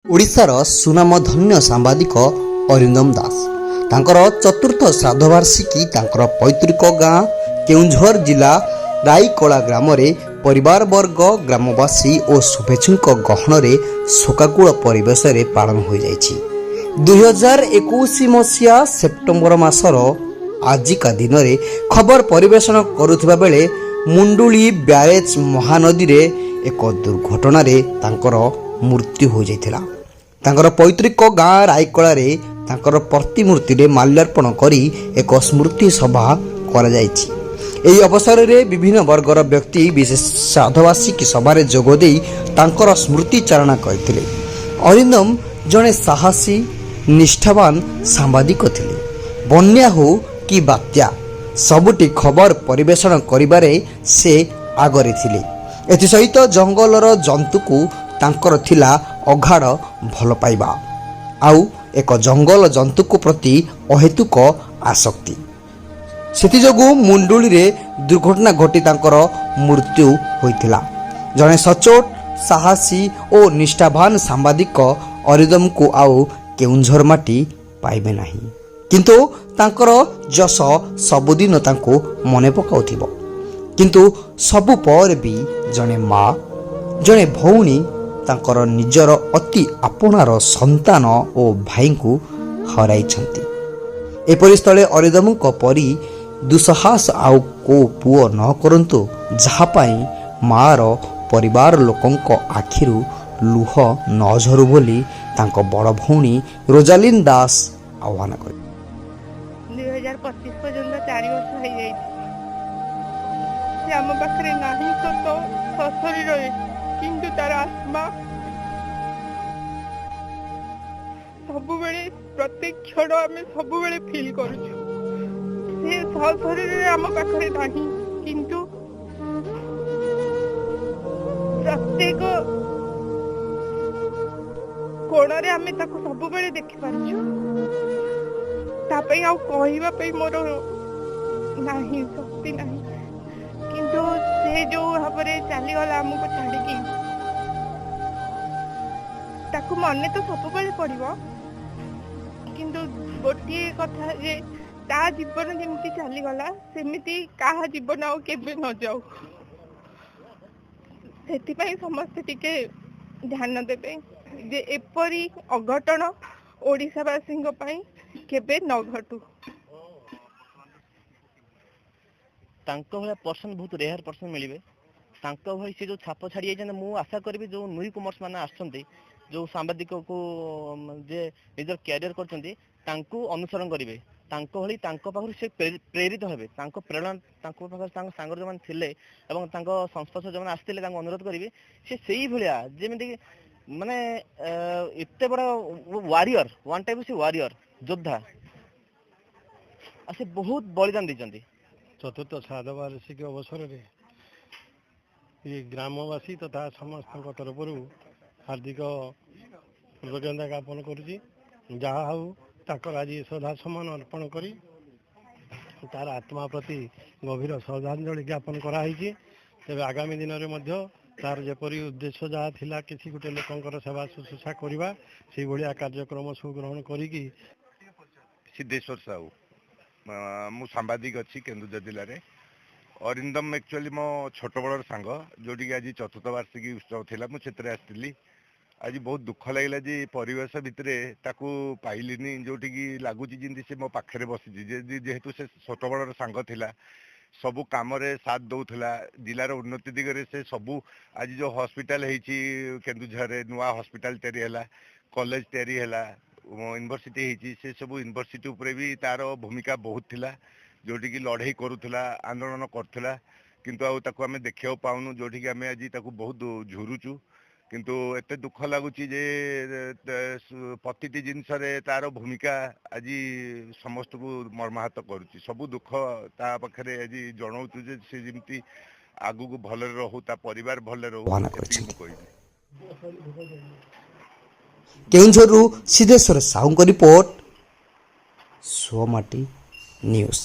ଓଡ଼ିଶାର ସୁନାମଧନ୍ୟ ସାମ୍ବାଦିକ ଅରିନ୍ଦମ ଦାସ ତାଙ୍କର ଚତୁର୍ଥ ଶ୍ରାଦ୍ଧବାର୍ଷିକୀ ତାଙ୍କର ପୈତୃକ ଗାଁ କେଉଁଝର ଜିଲ୍ଲା ରାଇକଳା ଗ୍ରାମରେ ପରିବାରବର୍ଗ ଗ୍ରାମବାସୀ ଓ ଶୁଭେଚ୍ଛୁଙ୍କ ଗହଣରେ ଶୋକାକୁଳ ପରିବେଶରେ ପାଳନ ହୋଇଯାଇଛି। 2021 ମସିହା ସେପ୍ଟେମ୍ବର ମାସର ଆଜିକା ଦିନରେ ଖବର ପରିବେଷଣ କରୁଥିବା ବେଳେ ମୁଣ୍ଡୁଳି ବ୍ୟାରେଜ୍ ମହାନଦୀରେ ଏକ ଦୁର୍ଘଟଣାରେ ତାଙ୍କର ମୃତ୍ୟୁ ହୋଇଯାଇଥିଲା। ତାଙ୍କର ପୈତୃକ ଗାଁ ରାଇକଳାରେ ତାଙ୍କର ପ୍ରତିମୂର୍ତ୍ତିରେ ମାଲ୍ୟାର୍ପଣ କରି ଏକ ସ୍ମୃତି ସଭା କରାଯାଇଛି। ଏହି ଅବସରରେ ବିଭିନ୍ନ ବର୍ଗର ବ୍ୟକ୍ତି ବିଶେଷ ଶ୍ରାଦ୍ଧବାର୍ଷିକୀ ସଭାରେ ଯୋଗଦେଇ ତାଙ୍କର ସ୍ମୃତିଚାରଣା କରିଥିଲେ। ଅରିନ୍ଦମ ଜଣେ ସାହସୀ ନିଷ୍ଠାବାନ ସାମ୍ବାଦିକ ଥିଲେ। ବନ୍ୟା ହେଉ କି ବାତ୍ୟା ସବୁଠି ଖବର ପରିବେଷଣ କରିବାରେ ସେ ଆଗରେ ଥିଲେ। ଏଥିସହିତ ଜଙ୍ଗଲର ଜନ୍ତୁକୁ ତାଙ୍କର ଥିଲା ଅଗାଢ଼ ଭଲ ପାଇବା ଆଉ ଏକ ଜଙ୍ଗଲ ଜନ୍ତୁକୁ ପ୍ରତି ଅହେତୁକ ଆସକ୍ତି। ସେଥିଯୋଗୁଁ ମୁଣ୍ଡୁଳିରେ ଦୁର୍ଘଟଣା ଘଟି ତାଙ୍କର ମୃତ୍ୟୁ ହୋଇଥିଲା। ଜଣେ ସଚ୍ଚୋଟ ସାହସୀ ଓ ନିଷ୍ଠାବାନ ସାମ୍ବାଦିକ ଅରିନ୍ଦମଙ୍କୁ ଆଉ କେଉଁଝର ମାଟି ପାଇବେ ନାହିଁ, କିନ୍ତୁ ତାଙ୍କର ଯଶ ସବୁଦିନ ତାଙ୍କୁ ମନେ ପକାଉଥିବ। କିନ୍ତୁ ସବୁ ପରେ ବି ଜଣେ ମା, ଜଣେ ଭଉଣୀ ତାଙ୍କର ନିଜର ଅତି ଆପଣାର ସନ୍ତାନ ଓ ଭାଇଙ୍କୁ ହରାଇଛନ୍ତି। ଏପରି ସ୍ଥଳେ ଅରିନ୍ଦମଙ୍କ ପରି ଦୁଃସାହସ ଆଉ କେଉଁ ପୁଅ ନ କରନ୍ତୁ, ଯାହା ପାଇଁ ମାଆର ପରିବାର ଲୋକଙ୍କ ଆଖିରୁ ଲୁହ ନ ଝରୁ ବୋଲି ତାଙ୍କ ବଡ଼ ଭଉଣୀ ରୋଜାଲିନ ଦାସ ଆହ୍ୱାନ କଲେ। 2025 ପର୍ଯ୍ୟନ୍ତ 4 ବର୍ଷ ହେଇଯାଇଛି। ସେ ଆମ ପାଖରେ ନାହିଁ ସତ, ଶରୀରରେ, କିନ୍ତୁ ତାର ଆତ୍ମା ସବୁବେଳେ, ପ୍ରତ୍ୟେକ କ୍ଷଣ ଆମେ ସବୁବେଳେ ଫିଲ୍ କରୁଛୁ। ସେ ଶରୀରରେ ଆମ ପାଖରେ ନାହିଁ, କିନ୍ତୁ ପ୍ରତ୍ୟେକ କୋଣରେ ଆମେ ତାକୁ ସବୁବେଳେ ଦେଖିପାରୁଛୁ। ତା ପାଇଁ ଆଉ କହିବା ପାଇଁ ମୋର ନାହିଁ, ଶକ୍ତି ନାହିଁ। କିନ୍ତୁ ସେ ଯୋଉ ଭାବରେ ଚାଲିଗଲା ଆମକୁ ଛାଡ଼ିକି, ତାକୁ ମନେ ତ ସବୁବେଳେ ପଡ଼ିବ, କିନ୍ତୁ ଗୋଟିଏ କଥା ଯେ ତା ଜୀବନ ଯେମିତି ଚାଲିଗଲା ସେମିତି କାହା ଜୀବନ ଆଉ କେବେ ନ ଯାଉ। ସେଥିପାଇଁ ସମସ୍ତେ ଟିକେ ଧ୍ୟାନ ଦେବେ ଯେ ଏପରି ଅଘଟଣ ଓଡ଼ିଶାବାସୀଙ୍କ ପାଇଁ କେବେ ନ ଘଟୁ। ତାଙ୍କ ଭଳିଆ ପର୍ସନ୍ ବହୁତ ରେୟାର ପର୍ସନ୍ ମିଳିବେ। ତାଙ୍କ ଭଳି ସେ ଯେଉଁ ଛାପ ଛାଡ଼ି ଯାଇଛନ୍ତି, ମୁଁ ଆଶା କରିବି ଯେଉଁ ନ୍ୟୁଜ୍ କମର୍ସ ମାନେ ଆସୁଛନ୍ତି, ଯେଉଁ ସାମ୍ବାଦିକକୁ ଯେ ନିଜର କ୍ୟାରିୟର କରିଛନ୍ତି, ତାଙ୍କୁ ଅନୁସରଣ କରିବେ। ତାଙ୍କ ଭଳି ତାଙ୍କ ପାଖରୁ ସେ ପ୍ରେରିତ ହେବେ। ତାଙ୍କ ପ୍ରେରଣା ତାଙ୍କ ପାଖରେ, ତାଙ୍କ ସାଙ୍ଗରେ ଯେଉଁମାନେ ଥିଲେ ଏବଂ ତାଙ୍କ ସଂସ୍ପର୍ଶ ଯେଉଁମାନେ ଆସିଥିଲେ, ତାଙ୍କୁ ଅନୁରୋଧ କରିବେ ସେ ସେଇଭଳିଆ ଯେମିତିକି ମାନେ ଏତେ ବଡ଼ ୱାରିୟର, ୱାନ୍ ଟାଇପ୍ ସେ ୱାରିୟର ଯୋଦ୍ଧା, ଆଉ ସେ ବହୁତ ବଳିଦାନ ଦେଇଛନ୍ତି। ଚତୁର୍ଥ ଶ୍ରାଦ୍ଧବାର୍ଷିକୀ ଅବସରରେ ଏ ଗ୍ରାମବାସୀ ତଥା ସମସ୍ତଙ୍କ ତରଫରୁ ହାର୍ଦ୍ଦିକ କୃତଜ୍ଞତା ଜ୍ଞାପନ କରୁଛି। ଯାହା ହେଉ ତାଙ୍କର ଆଜି ଶ୍ରଦ୍ଧାସମ୍ମାନ ଅର୍ପଣ କରି ତାର ଆତ୍ମା ପ୍ରତି ଗଭୀର ଶ୍ରଦ୍ଧାଞ୍ଜଳି ଜ୍ଞାପନ କରାହେଇଛି। ତେବେ ଆଗାମୀ ଦିନରେ ମଧ୍ୟ ତାର ଯେପରି ଉଦ୍ଦେଶ୍ୟ ଯାହା ଥିଲା, କିଛି ଗୋଟେ ଲୋକଙ୍କର ସେବା ଶୁଶ୍ରୂଷା କରିବା, ସେଇଭଳିଆ କାର୍ଯ୍ୟକ୍ରମ ସବୁ ଗ୍ରହଣ କରିକି। ସିଦ୍ଧେଶ୍ୱର ସାହୁ, ମୁଁ ସାମ୍ବାଦିକ ଅଛି କେନ୍ଦୁଝର ଜିଲ୍ଲାରେ। ଅରିନ୍ଦମ ଆକ୍ଚୁଆଲି ମୋ ଛୋଟବେଳର ସାଙ୍ଗ, ଯେଉଁଠିକି ଆଜି ଚତୁର୍ଥ ବାର୍ଷିକୀ ଉତ୍ସବ ଥିଲା, ମୁଁ ସେଥିରେ ଆସିଥିଲି। ଆଜି ବହୁତ ଦୁଃଖ ଲାଗିଲା ଯେ ପରିବେଶ ଭିତରେ ତାକୁ ପାଇଲିନି, ଯେଉଁଠିକି ଲାଗୁଛି ଯେମିତି ସେ ମୋ ପାଖରେ ବସିଛି। ଯେହେତୁ ସେ ଛୋଟବେଳର ସାଙ୍ଗ ଥିଲା, ସବୁ କାମରେ ସାଥ ଦେଉଥିଲା, ଜିଲ୍ଲାର ଉନ୍ନତି ଦିଗରେ ସେ ସବୁ। ଆଜି ଯେଉଁ ହସ୍ପିଟାଲ ହେଇଛି କେନ୍ଦୁଝରରେ, ନୂଆ ହସ୍ପିଟାଲ ତିଆରି ହେଲା, କଲେଜ ତିଆରି ହେଲା, ୟୁନିଭର୍ସିଟି ହେଇଛି, ସେ ସବୁ ୟୁନିଭର୍ସିଟି ଉପରେ ବି ତାର ଭୂମିକା ବହୁତ ଥିଲା, ଯେଉଁଠିକି ଲଢ଼େଇ କରୁଥିଲା, ଆନ୍ଦୋଳନ କରୁଥିଲା। କିନ୍ତୁ ଆଉ ତାକୁ ଆମେ ଦେଖିବାକୁ ପାଉନୁ, ଯେଉଁଠିକି ଆମେ ଆଜି ତାକୁ ବହୁତ ଝୁରୁଛୁ। କିନ୍ତୁ ଏତେ ଦୁଃଖ ଲାଗୁଛି ଯେ ପ୍ରତିଟି ଜିନିଷରେ ତାର ଭୂମିକା ଆଜି ସମସ୍ତଙ୍କୁ ମର୍ମାହତ କରୁଛି। ସବୁ ଦୁଃଖ ତା ପାଖରେ ଆଜି ଜଣାଉଛୁ ଯେ ସେ ଯେମିତି ଆଗକୁ ଭଲରେ ରହୁ, ତା ପରିବାର ଭଲରେ ରହୁ, ଏତିକି ମୁଁ କହିବି। କେଉଁଝରରୁ ସିଦ୍ଧେଶ୍ୱର ସାହୁଙ୍କ ରିପୋର୍ଟ, ସୁଅମାଟି ନ୍ୟୁଜ୍।